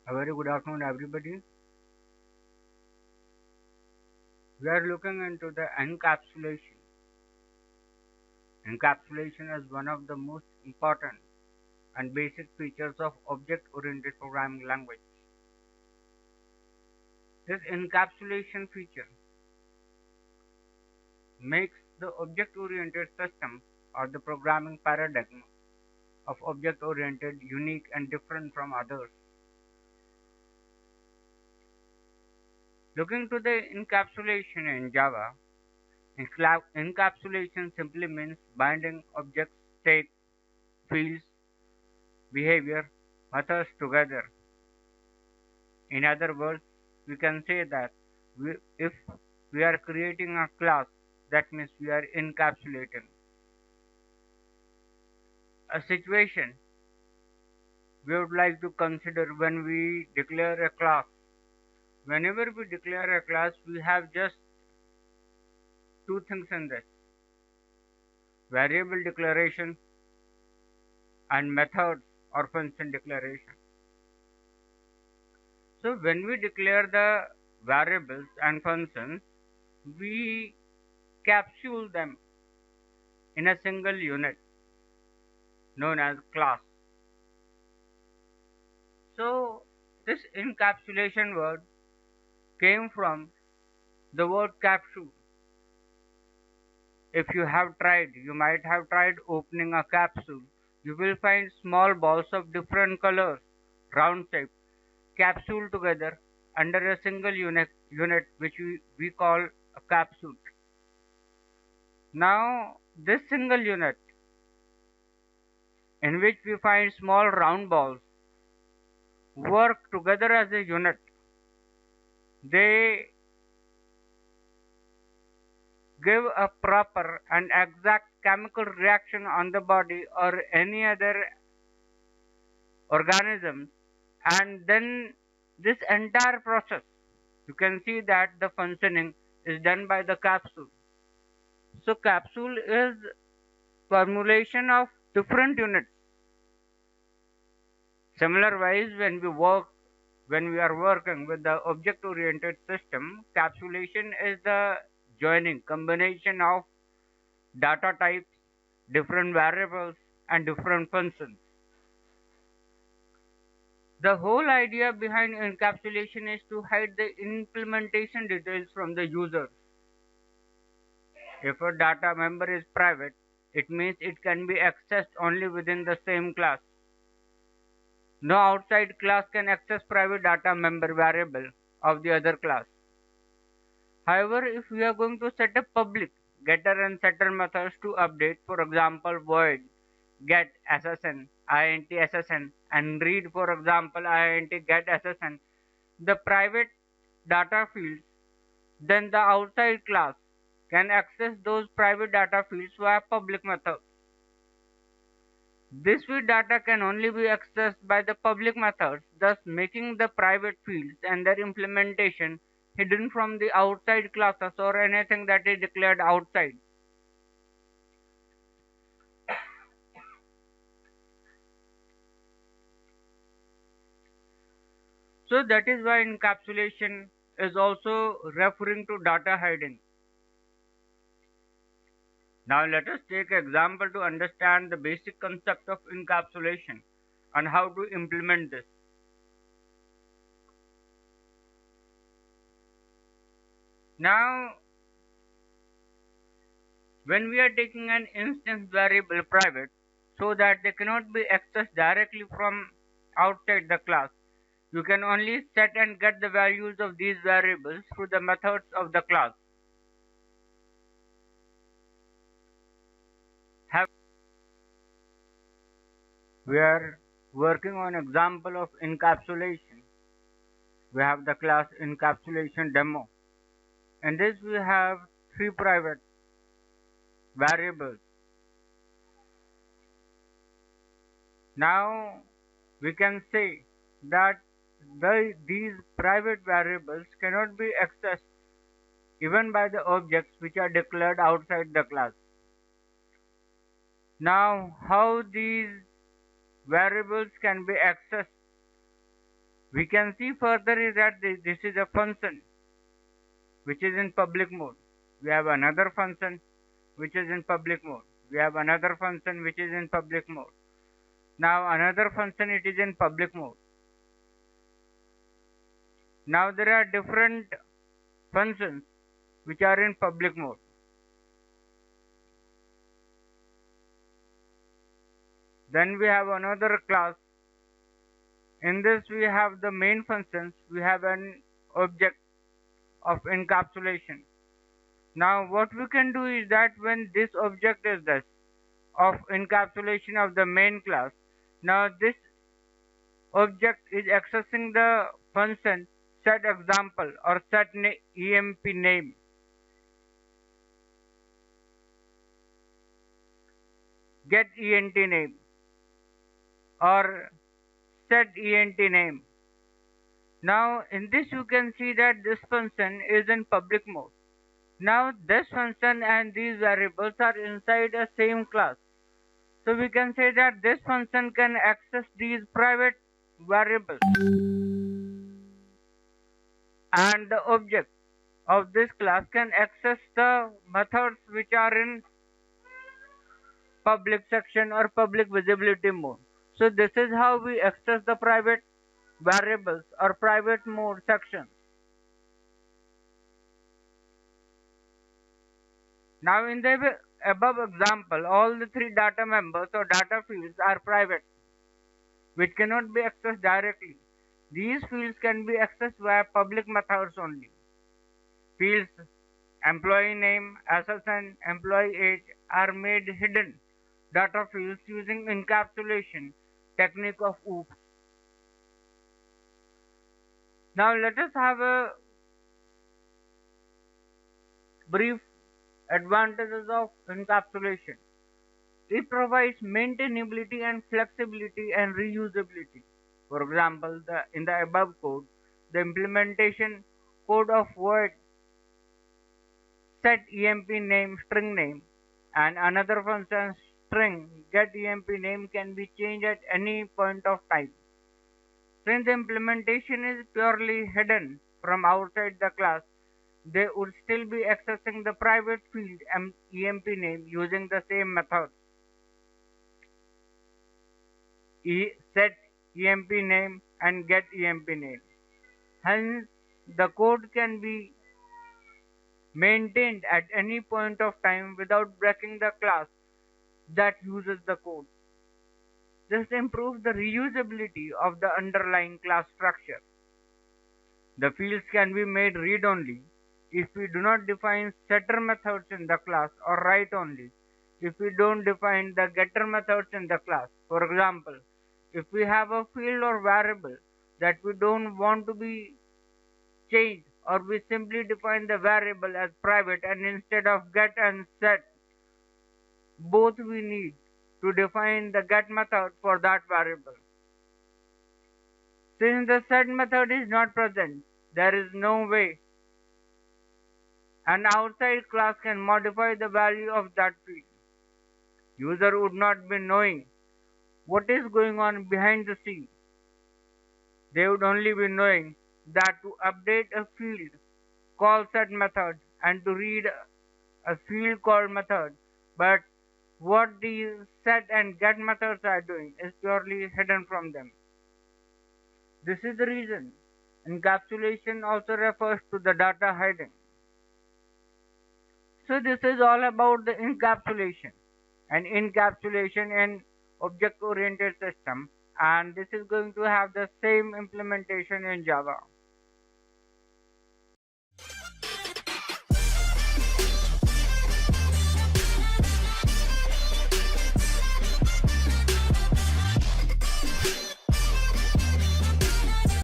A very good afternoon, everybody. We are looking into the encapsulation. Encapsulation is one of the most important and basic features of object-oriented programming language. This encapsulation feature makes the object-oriented system or the programming paradigm of object-oriented unique and different from others. Looking to the encapsulation in Java, encapsulation simply means binding objects, state, fields, behavior, methods together. In other words, we can say that if we are creating a class, that means we are encapsulating a situation we would like to consider when we declare a class. Whenever we declare a class, we have just two things in this: variable declaration and methods or function declaration. So when we declare the variables and functions, we capsule them in a single unit known as class. So this encapsulation word came from the word capsule. If you have tried, you might have tried opening a capsule. You will find small balls of different colors, round shape, capsule together under a single unit which we call a capsule. Now this single unit in which we find small round balls work together as a unit. They give a proper and exact chemical reaction on the body or any other organism, and then this entire process, you can see that the functioning is done by the capsule. So capsule is formulation of different units. Similar wise, when we are working with the object oriented system, capsulation is the joining combination of data types, different variables, and different functions. The whole idea behind encapsulation is to hide the implementation details from the user. If a data member is private, it means it can be accessed only within the same class. No outside class can access private data member variable of the other class. However, if we are going to set up public getter and setter methods to update, for example, void get ssn, int ssn, and read, for example, int get ssn, the private data fields, then the outside class can access those private data fields via public method. This field data can only be accessed by the public methods, thus making the private fields and their implementation hidden from the outside classes or anything that is declared outside. So that is why encapsulation is also referring to data hiding. Now let us take an example to understand the basic concept of encapsulation and how to implement this. Now, when we are taking an instance variable private so that they cannot be accessed directly from outside the class, you can only set and get the values of these variables through the methods of the class. We are working on example of encapsulation. We have the class encapsulation demo. In this we have three private variables. Now we can say that these private variables cannot be accessed even by the objects which are declared outside the class. Now how these variables can be accessed We can see further is that this is a function which is in public mode. We have another function which is in public mode. We have another function which is in public mode. Now another function, it is in public mode. Now there are different functions which are in public mode. Then we have another class. In this we have the main functions. We have an object of encapsulation. Now what we can do is that when this object is this of encapsulation of the main class, now this object is accessing the function set example or set emp name. Get ent name or set ent name. Now in this you can see that this function is in public mode. Now this function and these variables are inside a same class. So we can say that this function can access these private variables. And the object of this class can access the methods which are in public section or public visibility mode. So this is how we access the private variables or private mode sections. Now in the above example, all the three data members or data fields are private, which cannot be accessed directly. These fields can be accessed via public methods only. Fields employee name, SSN, employee age are made hidden data fields using encapsulation technique of OOPS. Now let us have a brief advantages of encapsulation. It provides maintainability and flexibility and reusability. For example, in the above code, the implementation code of void set emp name string name and another function string get emp name can be changed at any point of time. Since the implementation is purely hidden from outside the class, they would still be accessing the private field emp name using the same method. Set emp name and get emp name. Hence, the code can be maintained at any point of time without breaking the class that uses the code. This improves the reusability of the underlying class structure. The fields can be made read-only if we do not define setter methods in the class, or write-only if we don't define the getter methods in the class. For example, if we have a field or variable that we don't want to be changed, or we simply define the variable as private and instead of get and set, both we need to define the get method for that variable. Since the set method is not present, there is no way an outside class can modify the value of that field. User would not be knowing what is going on behind the scene. They would only be knowing that to update a field, call set method, and to read a field called method, but what these set and get methods are doing is purely hidden from them. This is the reason encapsulation also refers to the data hiding. So this is all about the encapsulation in object-oriented system, and this is going to have the same implementation in Java.